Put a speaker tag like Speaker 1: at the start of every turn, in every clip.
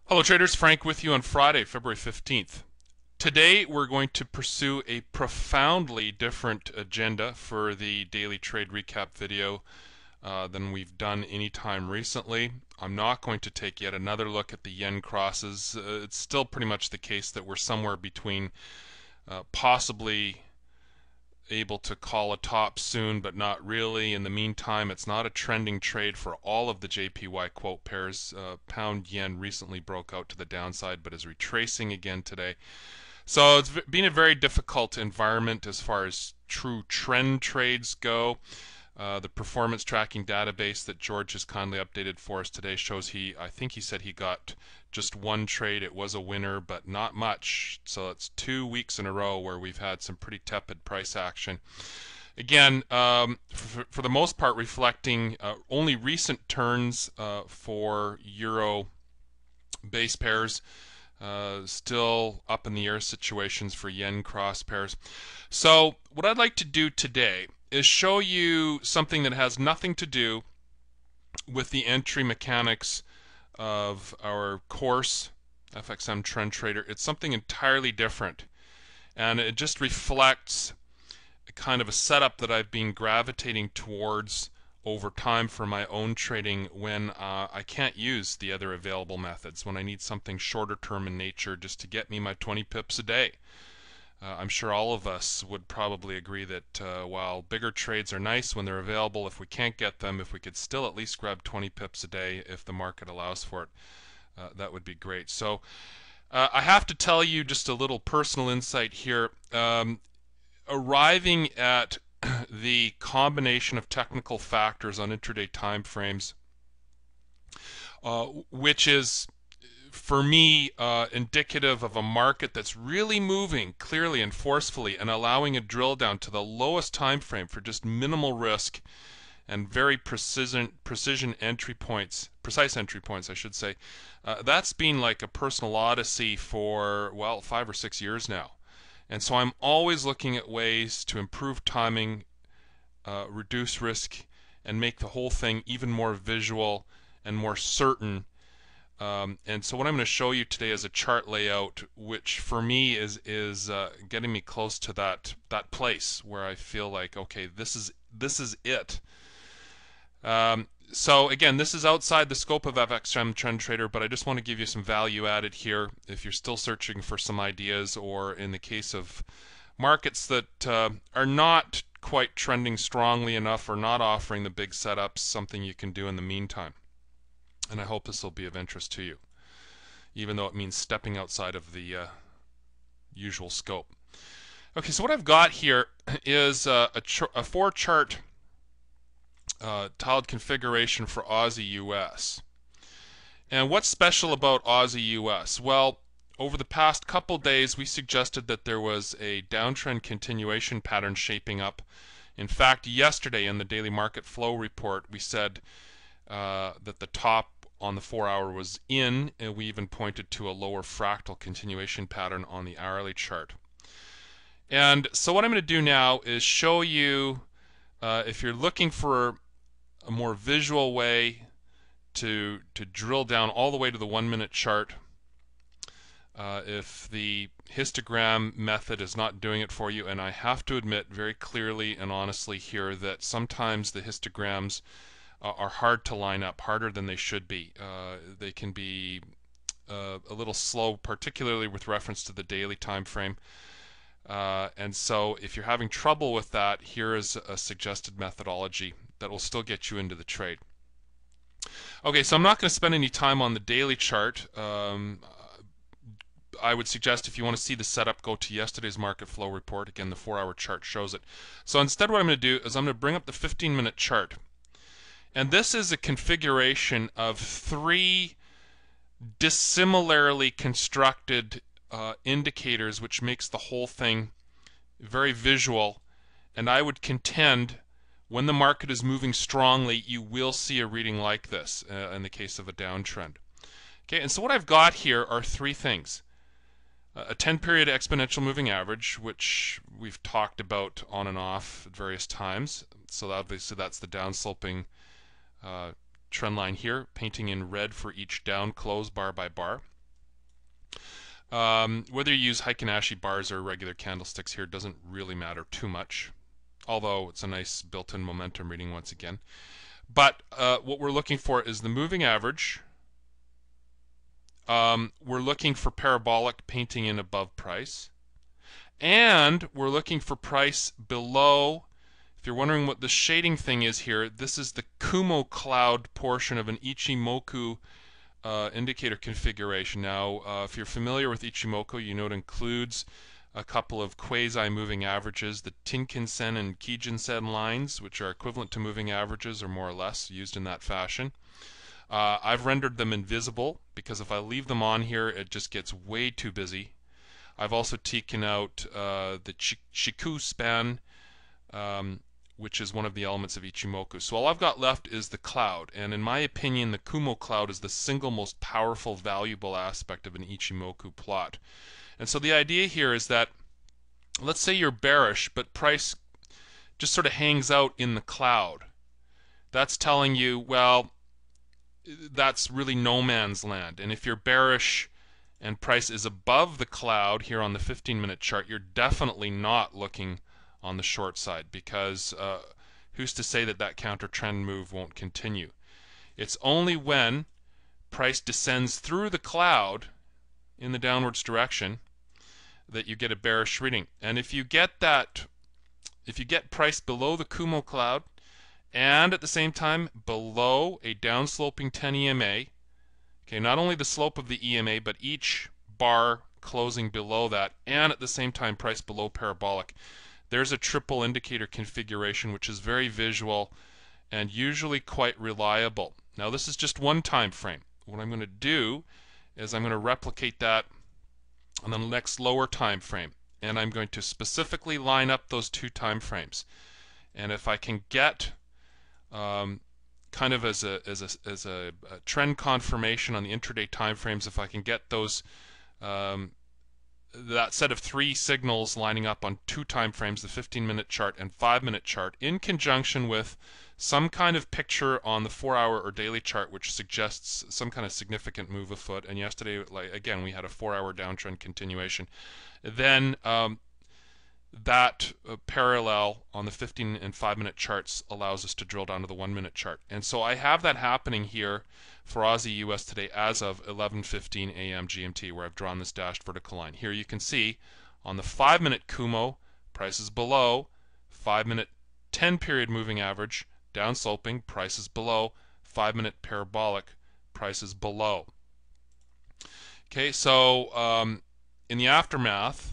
Speaker 1: Hello traders, Frank with you on Friday, February 15th. Today we're going to pursue a profoundly different agenda for the daily trade recap video than we've done any time recently. I'm not going to take yet another look at the yen crosses. It's still pretty much the case that we're somewhere between possibly able to call a top soon, but not really. In the meantime, it's not a trending trade for all of the JPY quote pairs. Pound yen recently broke out to the downside, but is retracing again today. So it's been a very difficult environment as far as true trend trades go. The performance tracking database that George has kindly updated for us today shows I think he said he got just one trade. It was a winner, but not much. So it's 2 weeks in a row where we've had some pretty tepid price action. Again, for the most part, reflecting only recent turns for euro base pairs. Still up in the air situations for yen cross pairs. So what I'd like to do today is show you something that has nothing to do with the entry mechanics of our course, FXM Trend Trader. It's something entirely different, and it just reflects a kind of a setup that I've been gravitating towards over time for my own trading when I can't use the other available methods, when I need something shorter term in nature just to get me my 20 pips a day. I'm sure all of us would probably agree that while bigger trades are nice when they're available, if we can't get them, if we could still at least grab 20 pips a day if the market allows for it, that would be great. So I have to tell you just a little personal insight here. Arriving at the combination of technical factors on intraday time frames, which is for me indicative of a market that's really moving clearly and forcefully and allowing a drill down to the lowest time frame for just minimal risk and very precision entry points, precise entry points I should say. That's been like a personal odyssey for, well, 5 or 6 years now. And so I'm always looking at ways to improve timing, reduce risk, and make the whole thing even more visual and more certain. And so what I'm going to show you today is a chart layout, which for me is getting me close to that place where I feel like, okay, this is it. So again, this is outside the scope of FXM Trend Trader, but I just want to give you some value added here if you're still searching for some ideas, or in the case of markets that are not quite trending strongly enough or not offering the big setups, something you can do in the meantime. And I hope this will be of interest to you, even though it means stepping outside of the usual scope. Okay, so what I've got here is a 4-chart tiled configuration for Aussie US. And what's special about Aussie US? Well, over the past couple days, we suggested that there was a downtrend continuation pattern shaping up. In fact, yesterday in the daily market flow report, we said that the top on the 4-hour was in, and we even pointed to a lower fractal continuation pattern on the hourly chart. And so what I'm going to do now is show you, if you're looking for a more visual way to drill down all the way to the 1-minute chart, if the histogram method is not doing it for you, and I have to admit very clearly and honestly here that sometimes the histograms are hard to line up, harder than they should be. They can be a little slow, particularly with reference to the daily time frame. And so if you're having trouble with that, here is a suggested methodology that will still get you into the trade. Okay, so I'm not going to spend any time on the daily chart. I would suggest if you want to see the setup, go to yesterday's market flow report. Again, the 4-hour chart shows it. So instead what I'm going to do is I'm going to bring up the 15-minute chart. And this is a configuration of 3 dissimilarly constructed indicators, which makes the whole thing very visual. And I would contend when the market is moving strongly, you will see a reading like this in the case of a downtrend. Okay, and so what I've got here are 3 things. A 10-period exponential moving average, which we've talked about on and off at various times. So obviously that's the downsloping trend line here, painting in red for each down close bar by bar. Whether you use Heikin-Ashi bars or regular candlesticks here doesn't really matter too much, although it's a nice built-in momentum reading once again. But what we're looking for is the moving average. We're looking for parabolic painting in above price. And we're looking for price below. If you're wondering what the shading thing is here, this is the Kumo cloud portion of an Ichimoku indicator configuration. Now, if you're familiar with Ichimoku, you know it includes a couple of quasi-moving averages, the Tenkan-sen and Kijun-sen lines, which are equivalent to moving averages or more or less used in that fashion. I've rendered them invisible because if I leave them on here, it just gets way too busy. I've also taken out the Shiku span, which is one of the elements of Ichimoku. So all I've got left is the cloud, and in my opinion, the Kumo cloud is the single most powerful, valuable aspect of an Ichimoku plot. And so the idea here is that, let's say you're bearish, but price just sort of hangs out in the cloud. That's telling you, well, that's really no man's land. And if you're bearish and price is above the cloud here on the 15-minute chart, you're definitely not looking on the short side, because who's to say that that counter trend move won't continue? It's only when price descends through the cloud in the downwards direction that you get a bearish reading. And if you get price below the Kumo cloud and at the same time below a downsloping 10 EMA, okay, not only the slope of the EMA, but each bar closing below that, and at the same time price below parabolic, there's a triple indicator configuration which is very visual and usually quite reliable. Now this is just one time frame. What I'm going to do is I'm going to replicate that on the next lower time frame, and I'm going to specifically line up those two time frames. And if I can get kind of as a trend confirmation on the intraday time frames, if I can get those that set of three signals lining up on two time frames, the 15-minute chart and 5-minute chart, in conjunction with some kind of picture on the 4-hour or daily chart which suggests some kind of significant move afoot, and yesterday, like again, we had a 4-hour downtrend continuation, then that parallel on the 15 and 5-minute charts allows us to drill down to the 1-minute chart. And so I have that happening here for Aussie US today as of 11:15 a.m. GMT, where I've drawn this dashed vertical line. Here you can see on the 5-minute Kumo, prices below, 5-minute 10-period moving average, downsloping, prices below, 5-minute parabolic, prices below. Okay, so in the aftermath,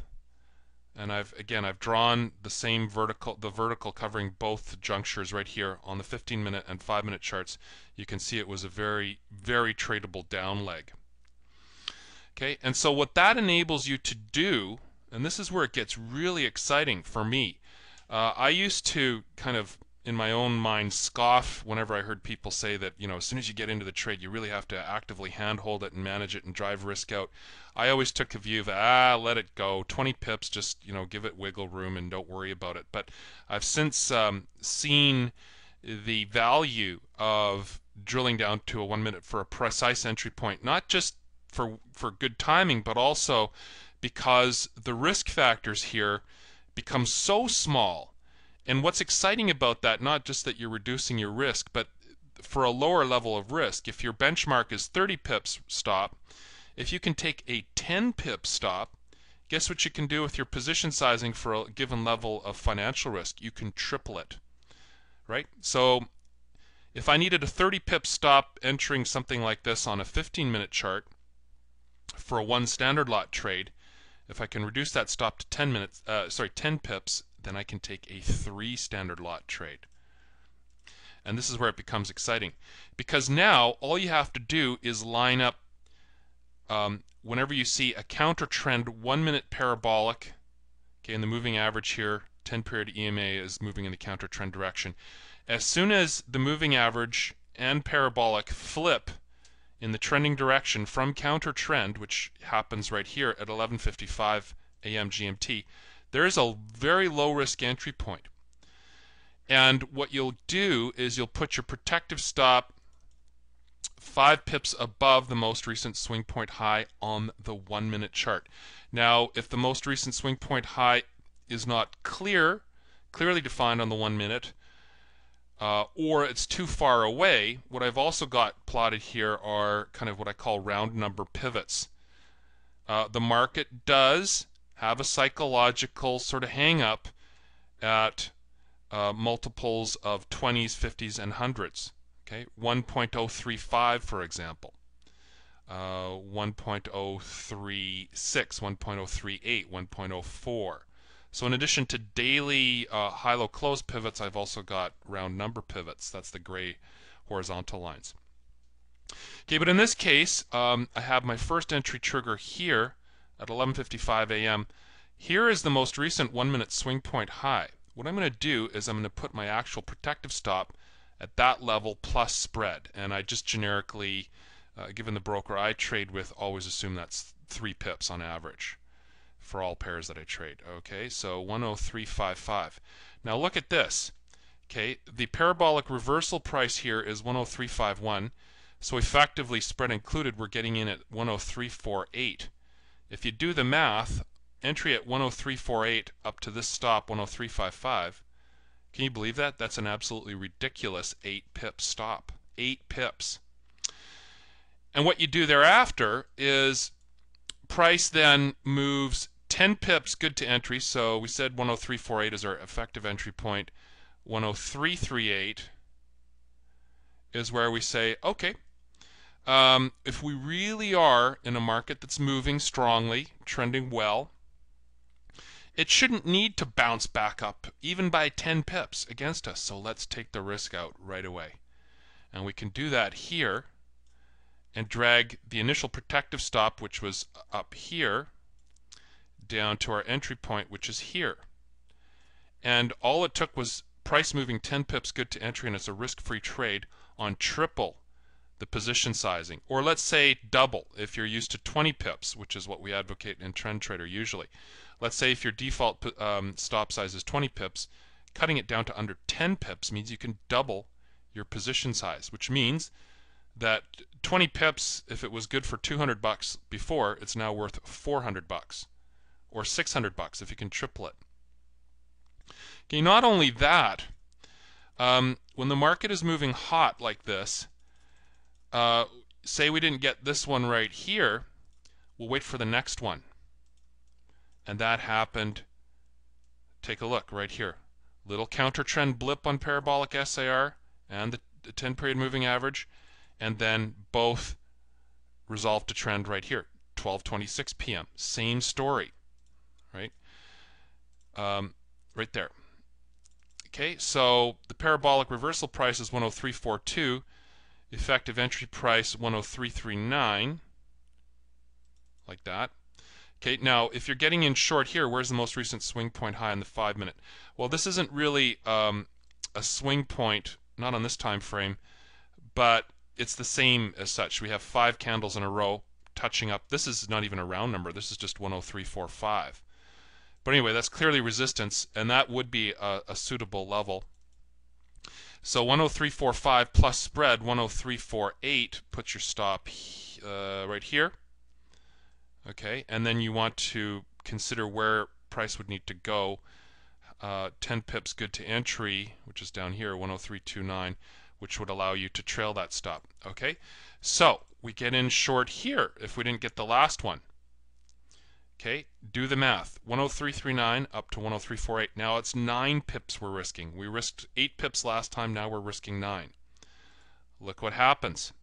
Speaker 1: and I've drawn the same vertical, the vertical covering both junctures right here on the 15-minute and 5-minute charts. You can see it was a very, very tradable down leg. Okay, and so what that enables you to do, and this is where it gets really exciting for me. I used to kind of, in my own mind, scoff whenever I heard people say that, you know, as soon as you get into the trade, you really have to actively handhold it and manage it and drive risk out. I always took a view of, let it go, 20 pips, just, you know, give it wiggle room and don't worry about it. But I've since seen the value of drilling down to a 1 minute for a precise entry point, not just for good timing, but also because the risk factors here become so small. And what's exciting about that, not just that you're reducing your risk, but for a lower level of risk, if your benchmark is 30 pips stop, if you can take a 10 pip stop, guess what you can do with your position sizing for a given level of financial risk? You can triple it, right? So if I needed a 30 pip stop entering something like this on a 15-minute chart for a 1 standard lot trade, if I can reduce that stop to 10 pips, then I can take a 3 standard lot trade. And this is where it becomes exciting, because now all you have to do is line up whenever you see a counter trend 1-minute parabolic, okay, and the moving average here, 10-period EMA is moving in the counter trend direction. As soon as the moving average and parabolic flip in the trending direction from counter trend, which happens right here at 11:55 a.m. GMT, there is a very low risk entry point. And what you'll do is you'll put your protective stop 5 pips above the most recent swing point high on the 1 minute chart. Now, if the most recent swing point high is not clearly defined on the 1 minute, or it's too far away, what I've also got plotted here are kind of what I call round number pivots. The market does have a psychological sort of hang up at multiples of 20s, 50s, and 100s. Okay, 1.035 for example, 1.036, 1.038, 1.04. So in addition to daily high-low close pivots, I've also got round number pivots. That's the gray horizontal lines. Okay, but in this case, I have my first entry trigger here at 11:55 a.m. Here is the most recent 1 minute swing point high. What I'm going to do is I'm going to put my actual protective stop at that level plus spread, and I just generically, given the broker I trade with, always assume that's 3 pips on average for all pairs that I trade. Okay, so 10355. Now look at this. Okay, the parabolic reversal price here is 10351. So effectively, spread included, we're getting in at 10348. If you do the math, entry at 10348 up to this stop 10355. Can you believe that? That's an absolutely ridiculous 8 pip stop. 8 pips. And what you do thereafter is price then moves 10 pips good to entry. So we said 10348 is our effective entry point. 10338 is where we say, okay, if we really are in a market that's moving strongly, trending well, it shouldn't need to bounce back up even by 10 pips against us. So let's take the risk out right away. And we can do that here and drag the initial protective stop, which was up here, down to our entry point, which is here. And all it took was price moving 10 pips good to entry, and it's a risk-free trade on triple the position sizing. Or let's say double if you're used to 20 pips, which is what we advocate in Trend Trader usually. Let's say if your default stop size is 20 pips, cutting it down to under 10 pips means you can double your position size, which means that 20 pips, if it was good for 200 bucks before, it's now worth 400 bucks or 600 bucks if you can triple it. Okay, not only that, when the market is moving hot like this, say we didn't get this one right here, we'll wait for the next one. And that happened, take a look right here. Little counter trend blip on parabolic SAR and the 10 period moving average, and then both resolved to trend right here, 12:26 p.m. Same story, right? Right there. Okay, so the parabolic reversal price is 10342, effective entry price 10339, like that. Okay, now if you're getting in short here, where's the most recent swing point high in the 5 minute? Well, this isn't really a swing point, not on this time frame, but it's the same as such. We have 5 candles in a row touching up. This is not even a round number. This is just 10345. But anyway, that's clearly resistance, and that would be a suitable level. So 10345 plus spread 10348 puts your stop right here. Okay, and then you want to consider where price would need to go. 10 pips good to entry, which is down here, 10329, which would allow you to trail that stop. Okay, so we get in short here if we didn't get the last one. Okay, do the math. 10339 up to 10348. Now it's 9 pips we're risking. We risked 8 pips last time, now we're risking 9. Look what happens.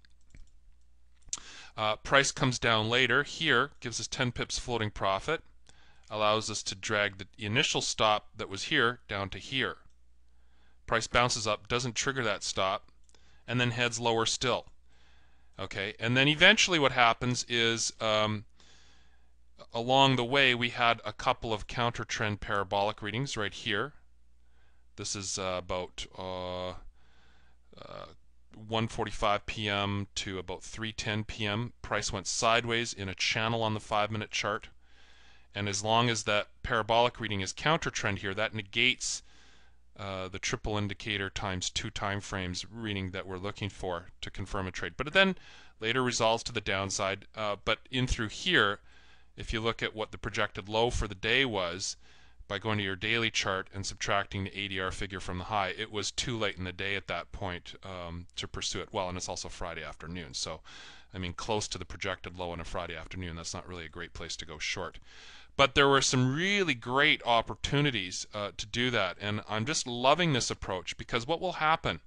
Speaker 1: Price comes down later. Here gives us 10 pips floating profit, allows us to drag the initial stop that was here down to here. Price bounces up, doesn't trigger that stop, and then heads lower still. Okay, and then eventually what happens is along the way we had a couple of counter trend parabolic readings right here. This is about 1:45 p.m. to about 3:10 p.m. Price went sideways in a channel on the 5-minute chart, and as long as that parabolic reading is counter trend here, that negates the triple indicator times 2 time frames reading that we're looking for to confirm a trade. But it then later resolves to the downside. But in through here, if you look at what the projected low for the day was, by going to your daily chart and subtracting the ADR figure from the high, it was too late in the day at that point to pursue it. Well, and it's also Friday afternoon, so I mean close to the projected low on a Friday afternoon, that's not really a great place to go short. But there were some really great opportunities to do that, and I'm just loving this approach, because what will happen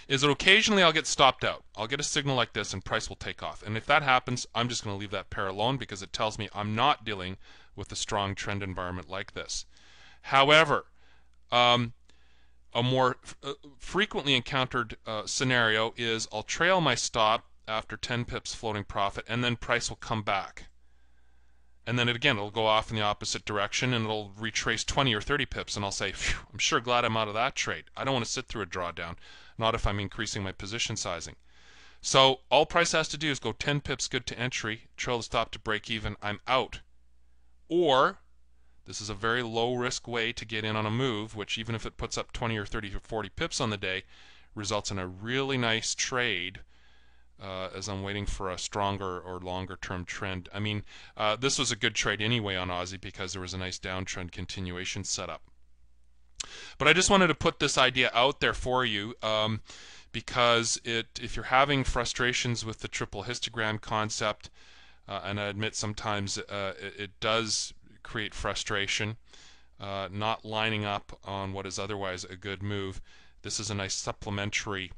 Speaker 1: is that occasionally I'll get stopped out. I'll get a signal like this and price will take off. And if that happens, I'm just going to leave that pair alone, because it tells me I'm not dealing with a strong trend environment like this. However, a more frequently encountered scenario is I'll trail my stop after 10 pips floating profit, and then price will come back. And then it'll go off in the opposite direction, and it'll retrace 20 or 30 pips, and I'll say, phew, I'm sure glad I'm out of that trade. I don't want to sit through a drawdown, not if I'm increasing my position sizing. So all price has to do is go 10 pips good to entry, trail the stop to break even, I'm out. Or, this is a very low risk way to get in on a move, which even if it puts up 20 or 30 or 40 pips on the day, results in a really nice trade as I'm waiting for a stronger or longer term trend. I mean, this was a good trade anyway on Aussie because there was a nice downtrend continuation setup. But I just wanted to put this idea out there for you because if you're having frustrations with the triple histogram concept, and I admit sometimes it does create frustration, not lining up on what is otherwise a good move, this is a nice supplementary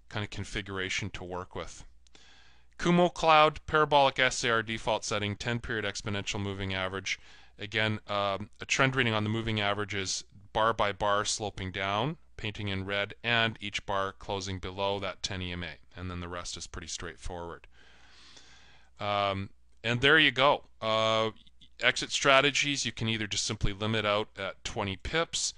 Speaker 1: kind of configuration to work with. Kumo Cloud, parabolic SAR default setting, 10-period exponential moving average. Again, a trend reading on the moving average is bar by bar sloping down, painting in red, and each bar closing below that 10 EMA. And then the rest is pretty straightforward. And there you go. Exit strategies, you can either just simply limit out at 20 pips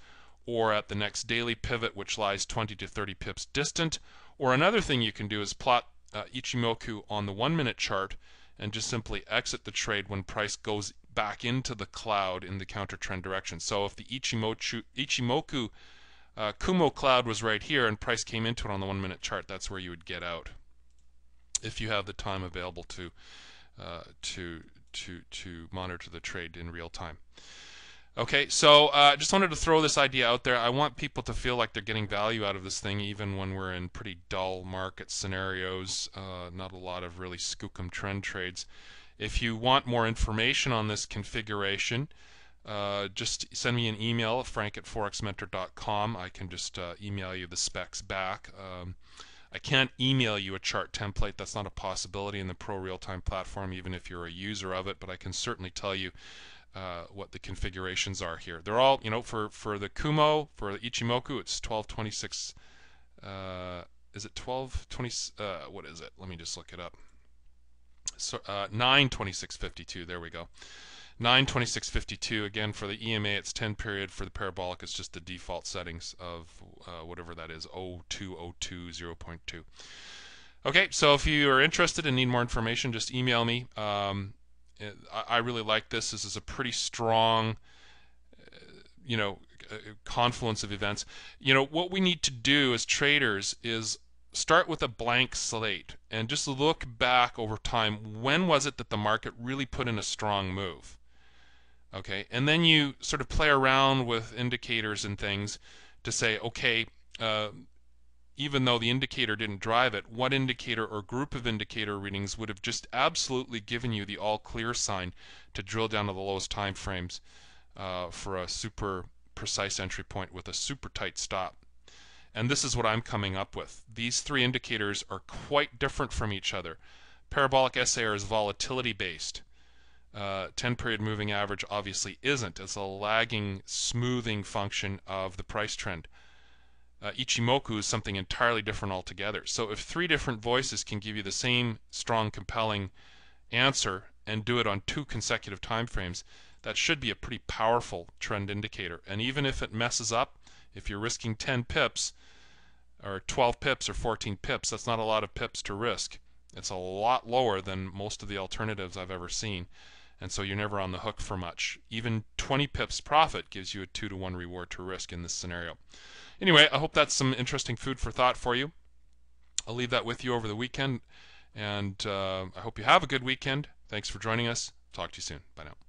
Speaker 1: or at the next daily pivot, which lies 20 to 30 pips distant. Or another thing you can do is plot Ichimoku on the 1-minute chart and just simply exit the trade when price goes back into the cloud in the counter trend direction. So if the Ichimoku Kumo cloud was right here and price came into it on the 1-minute chart, that's where you would get out if you have the time available to monitor the trade in real time. Okay, so just wanted to throw this idea out there. I want people to feel like they're getting value out of this thing even when we're in pretty dull market scenarios, not a lot of really skookum trend trades. If you want more information on this configuration, just send me an email, frank@forexmentor.com. I can just email you the specs back. I can't email you a chart template. That's not a possibility in the Pro Real-Time platform, even if you're a user of it, but I can certainly tell you what the configurations are here. They're all, for the Kumo, for the Ichimoku, it's 1226. Is it 1220? What is it? Let me just look it up. So 92652. There we go. 92652. Again, for the EMA, it's 10 period. For the parabolic, it's just the default settings of whatever that is, 0202 0.2. Okay, so if you are interested and need more information, just email me. I really like this. This is a pretty strong, confluence of events. What we need to do as traders is start with a blank slate and just look back over time. When was it that the market really put in a strong move? Okay, and then you sort of play around with indicators and things to say, okay, even though the indicator didn't drive it, what indicator or group of indicator readings would have just absolutely given you the all clear sign to drill down to the lowest time frames for a super precise entry point with a super tight stop? And this is what I'm coming up with. These three indicators are quite different from each other. Parabolic SAR is volatility based. 10-period moving average obviously isn't. It's a lagging, smoothing function of the price trend. Ichimoku is something entirely different altogether. So if three different voices can give you the same strong, compelling answer and do it on 2 consecutive time frames, that should be a pretty powerful trend indicator. And even if it messes up, if you're risking 10 pips or 12 pips or 14 pips, that's not a lot of pips to risk. It's a lot lower than most of the alternatives I've ever seen. and so you're never on the hook for much. Even 20 pips profit gives you a 2-to-1 reward to risk in this scenario. Anyway, I hope that's some interesting food for thought for you. I'll leave that with you over the weekend, and I hope you have a good weekend. Thanks for joining us. Talk to you soon. Bye now.